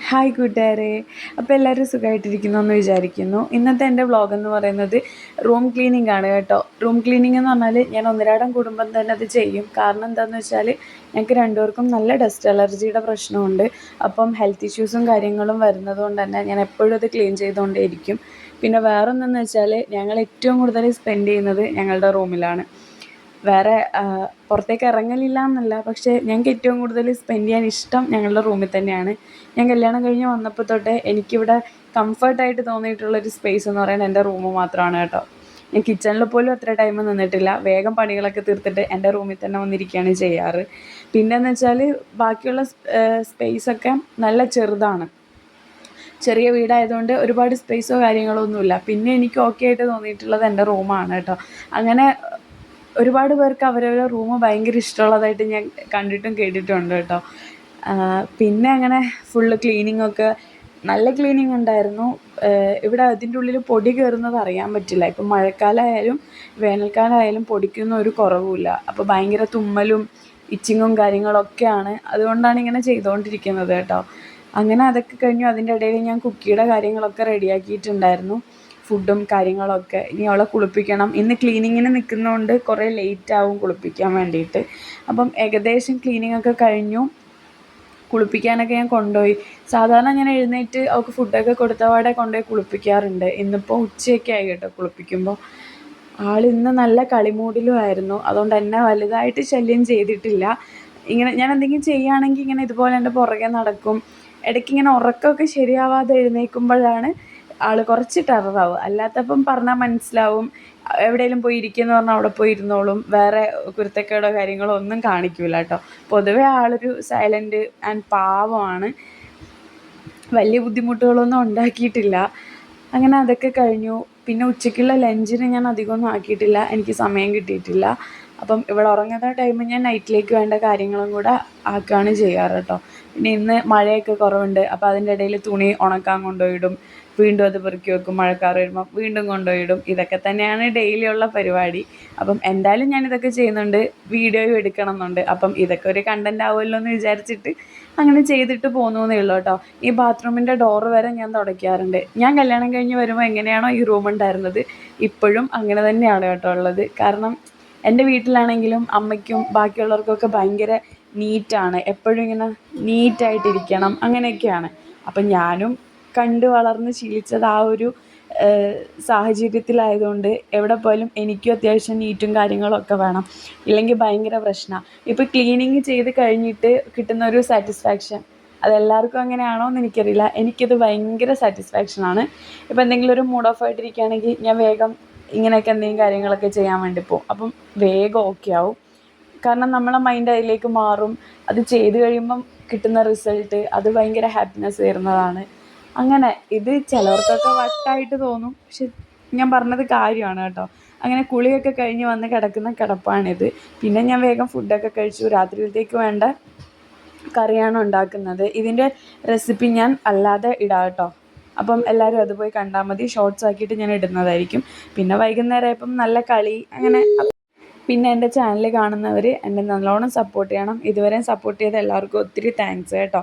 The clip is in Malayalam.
ഹായ് കൂട്ടുകാരെ. അപ്പോൾ എല്ലാവരും സുഖമായിട്ടിരിക്കുന്നു എന്ന് വിചാരിക്കുന്നു. ഇന്നത്തെ എൻ്റെ വ്ളോഗ് എന്ന് പറയുന്നത് റൂം ക്ലീനിങ് ആണ് കേട്ടോ. റൂം ക്ലീനിങ് എന്ന് പറഞ്ഞാൽ ഞാൻ ഒന്നിരാടം കുടുംബം തന്നെ അത് ചെയ്യും. കാരണം എന്താണെന്ന് വെച്ചാൽ ഞങ്ങൾക്ക് രണ്ടുപേർക്കും നല്ല ഡസ്റ്റ് അലർജിയുടെ പ്രശ്നമുണ്ട്. അപ്പം ഹെൽത്ത് ഇഷ്യൂസും കാര്യങ്ങളും വരുന്നത് കൊണ്ട് തന്നെ ഞാൻ എപ്പോഴും അത് ക്ലീൻ ചെയ്തുകൊണ്ടേയിരിക്കും. പിന്നെ വേറൊന്നെന്ന് വെച്ചാൽ ഞങ്ങൾ ഏറ്റവും കൂടുതൽ സ്പെൻഡ് ചെയ്യുന്നത് ഞങ്ങളുടെ റൂമിലാണ്. വേറെ പുറത്തേക്ക് ഇറങ്ങലില്ല എന്നല്ല, പക്ഷേ ഞങ്ങൾക്ക് ഏറ്റവും കൂടുതൽ സ്പെൻഡ് ചെയ്യാൻ ഇഷ്ടം ഞങ്ങളുടെ റൂമിൽ തന്നെയാണ്. ഞാൻ കല്യാണം കഴിഞ്ഞ് വന്നപ്പോൾ തൊട്ടേ എനിക്കിവിടെ കംഫർട്ടായിട്ട് തോന്നിയിട്ടുള്ളൊരു സ്പേസ് എന്ന് പറയുന്നത് എൻ്റെ റൂം മാത്രമാണ് കേട്ടോ. ഞാൻ കിച്ചണിൽ പോലും അത്ര ടൈം നിന്നിട്ടില്ല. വേഗം പണികളൊക്കെ തീർത്തിട്ട് എൻ്റെ റൂമിൽ തന്നെ വന്നിരിക്കുകയാണ് ചെയ്യാറ്. പിന്നെയെന്ന് വെച്ചാൽ ബാക്കിയുള്ള സ്പേസൊക്കെ നല്ല ചെറുതാണ്. ചെറിയ വീടായതുകൊണ്ട് ഒരുപാട് സ്പേസോ കാര്യങ്ങളോ ഒന്നുമില്ല. പിന്നെ എനിക്ക് ഓക്കെ ആയിട്ട് തോന്നിയിട്ടുള്ളത് എൻ്റെ റൂമാണ് കേട്ടോ. അങ്ങനെ ഒരുപാട് പേർക്ക് അവരവരുടെ റൂം ഭയങ്കര ഇഷ്ടമുള്ളതായിട്ട് ഞാൻ കണ്ടിട്ടും കേട്ടിട്ടുണ്ട് കേട്ടോ. പിന്നെ അങ്ങനെ ഫുള്ള് ക്ലീനിങ്ങൊക്കെ നല്ല ക്ലീനിങ് ഉണ്ടായിരുന്നു. ഇവിടെ അതിൻ്റെ ഉള്ളിൽ പൊടി കയറുന്നത് അറിയാൻ പറ്റില്ല. ഇപ്പം മഴക്കാലമായാലും വേനൽക്കാലമായാലും പൊടിക്കൊന്നും ഒരു കുറവുമില്ല. അപ്പോൾ ഭയങ്കര തുമ്മലും ഇച്ചിങ്ങും കാര്യങ്ങളൊക്കെയാണ്. അതുകൊണ്ടാണ് ഇങ്ങനെ ചെയ്തുകൊണ്ടിരിക്കുന്നത് കേട്ടോ. അങ്ങനെ അതൊക്കെ കഴിഞ്ഞു. അതിൻ്റെ ഇടയിൽ ഞാൻ കുക്കിയുടെ കാര്യങ്ങളൊക്കെ റെഡിയാക്കിയിട്ടുണ്ടായിരുന്നു, ഫുഡും കാര്യങ്ങളൊക്കെ. ഇനി അവളെ കുളിപ്പിക്കണം. ഇന്ന് ക്ലീനിങ്ങിന് നിൽക്കുന്നതുകൊണ്ട് കുറേ ലേറ്റ് ആവും കുളിപ്പിക്കാൻ വേണ്ടിയിട്ട്. അപ്പം ഏകദേശം ക്ലീനിങ്ങൊക്കെ കഴിഞ്ഞു. കുളിപ്പിക്കാനൊക്കെ ഞാൻ കൊണ്ടുപോയി. സാധാരണ ഞാൻ എഴുന്നേറ്റ് അവൾക്ക് ഫുഡൊക്കെ കൊടുത്തപാടെ കൊണ്ടുപോയി കുളിപ്പിക്കാറുണ്ട്. ഇന്നിപ്പോൾ ഉച്ചയൊക്കെ ആയി കേട്ടോ കുളിപ്പിക്കുമ്പോൾ. ആളിന്ന് നല്ല കളിമൂഡിലും ആയിരുന്നു. അതുകൊണ്ട് എന്നെ വലുതായിട്ട് ശല്യം ചെയ്തിട്ടില്ല. ഇങ്ങനെ ഞാൻ എന്തെങ്കിലും ചെയ്യുകയാണെങ്കിൽ ഇങ്ങനെ ഇതുപോലെ എൻ്റെ പുറകെ നടക്കും. ഇടയ്ക്കിങ്ങനെ ഉറക്കമൊക്കെ ശരിയാവാതെ എഴുന്നേൽക്കുമ്പോഴാണ് ആൾ കുറച്ച് ടെററാവും. അല്ലാത്തപ്പം പറഞ്ഞാൽ മനസ്സിലാവും. എവിടെയെങ്കിലും പോയി ഇരിക്കുമെന്ന് പറഞ്ഞാൽ അവിടെ പോയി ഇരുന്നോളും. വേറെ കുരുത്തക്കേടോ കാര്യങ്ങളോ ഒന്നും കാണിക്കില്ല കേട്ടോ. പൊതുവേ ആളൊരു സൈലൻറ്റ് ആൻഡ് പാവമാണ്. വലിയ ബുദ്ധിമുട്ടുകളൊന്നും ഉണ്ടാക്കിയിട്ടില്ല. അങ്ങനെ അതൊക്കെ കഴിഞ്ഞു. പിന്നെ ഉച്ചയ്ക്കുള്ള ലഞ്ചിന് ഞാൻ അധികമൊന്നും ആക്കിയിട്ടില്ല, എനിക്ക് സമയം കിട്ടിയിട്ടില്ല. അപ്പം ഇവിടെ ഉറങ്ങുന്ന ടൈമിൽ ഞാൻ നൈറ്റിലേക്ക് വേണ്ട കാര്യങ്ങളും കൂടെ ആക്കുകയാണ് ചെയ്യാറ് കേട്ടോ. പിന്നെ ഇന്ന് മഴയൊക്കെ കുറവുണ്ട്. അപ്പോൾ അതിൻ്റെ ഇടയിൽ തുണി ഉണക്കാൻ കൊണ്ടുപോയിടും, വീണ്ടും അത് പെറുക്കി വെക്കും. മഴക്കാറ് വരുമ്പം വീണ്ടും കൊണ്ടുപോയിടും. ഇതൊക്കെ തന്നെയാണ് ഡെയിലി ഉള്ള പരിപാടി. അപ്പം എന്തായാലും ഞാനിതൊക്കെ ചെയ്യുന്നുണ്ട്, വീഡിയോയും എടുക്കണം എന്നുണ്ട്. അപ്പം ഇതൊക്കെ ഒരു കണ്ടൻറ് ആവുമല്ലോ എന്ന് വിചാരിച്ചിട്ട് അങ്ങനെ ചെയ്തിട്ട് പോകുന്നേ ഉള്ളൂ കേട്ടോ. ഈ ബാത്റൂമിൻ്റെ ഡോറ് വരെ ഞാൻ തുടയ്ക്കാറുണ്ട്. ഞാൻ കല്യാണം കഴിഞ്ഞ് വരുമ്പോൾ എങ്ങനെയാണോ ഈ റൂം ഉണ്ടായിരുന്നത് ഇപ്പോഴും അങ്ങനെ തന്നെയാണ് കേട്ടോ ഉള്ളത്. കാരണം എൻ്റെ വീട്ടിലാണെങ്കിലും അമ്മയ്ക്കും ബാക്കിയുള്ളവർക്കൊക്കെ ഭയങ്കര നീറ്റാണ്. എപ്പോഴും ഇങ്ങനെ നീറ്റായിട്ടിരിക്കണം അങ്ങനെയൊക്കെയാണ്. അപ്പം ഞാനും കണ്ട് വളർന്ന് ശീലിച്ചത് ആ ഒരു സാഹചര്യത്തിലായതുകൊണ്ട് എവിടെ പോയാലും എനിക്കും അത്യാവശ്യം നീറ്റും കാര്യങ്ങളൊക്കെ വേണം. ഇല്ലെങ്കിൽ ഭയങ്കര പ്രശ്നമാണ്. ഇപ്പോൾ ക്ലീനിങ് ചെയ്ത് കഴിഞ്ഞിട്ട് കിട്ടുന്ന ഒരു സാറ്റിസ്ഫാക്ഷൻ, അതെല്ലാവർക്കും അങ്ങനെയാണോ എന്ന് എനിക്കറിയില്ല. എനിക്കത് ഭയങ്കര സാറ്റിസ്ഫാക്ഷനാണ്. ഇപ്പോൾ എന്തെങ്കിലും ഒരു മൂഡ് ഓഫ് ആയിട്ടിരിക്കുകയാണെങ്കിൽ ഞാൻ വേഗം ഇങ്ങനെയൊക്കെ എന്തെങ്കിലും കാര്യങ്ങളൊക്കെ ചെയ്യാൻ വേണ്ടി പോകും. അപ്പം വേഗം ഓക്കെ ആവും. കാരണം നമ്മളെ മൈൻഡ് അതിലേക്ക് മാറും. അത് ചെയ്ത് കഴിയുമ്പം കിട്ടുന്ന റിസൾട്ട് അത് ഭയങ്കര ഹാപ്പിനെസ് തരുന്നതാണ്. അങ്ങനെ ഇത് ചിലവർക്കൊക്കെ വട്ടായിട്ട് തോന്നും, പക്ഷെ ഞാൻ പറഞ്ഞത് കാര്യമാണ് കേട്ടോ. അങ്ങനെ കുളിയൊക്കെ കഴിഞ്ഞ് വന്ന് കിടക്കുന്ന കിടപ്പാണിത്. പിന്നെ ഞാൻ വേഗം ഫുഡൊക്കെ കഴിച്ചു. രാത്രിയിലത്തേക്ക് വേണ്ട കറിയാണ് ഉണ്ടാക്കുന്നത്. ഇതിൻ്റെ റെസിപ്പി ഞാൻ അല്ലാതെ ഇടാം കേട്ടോ. അപ്പം എല്ലാവരും അത് പോയി കണ്ടാൽ മതി. ഷോർട്സ് ആക്കിയിട്ട് ഞാൻ ഇടുന്നതായിരിക്കും. പിന്നെ വൈകുന്നേരം ആയപ്പം നല്ല കളി അങ്ങനെ. പിന്നെ എൻ്റെ ചാനൽ കാണുന്നവർ എന്നെ നല്ലോണം സപ്പോർട്ട് ചെയ്യണം. ഇതുവരെയും സപ്പോർട്ട് ചെയ്ത എല്ലാവർക്കും ഒത്തിരി താങ്ക്സ് കേട്ടോ.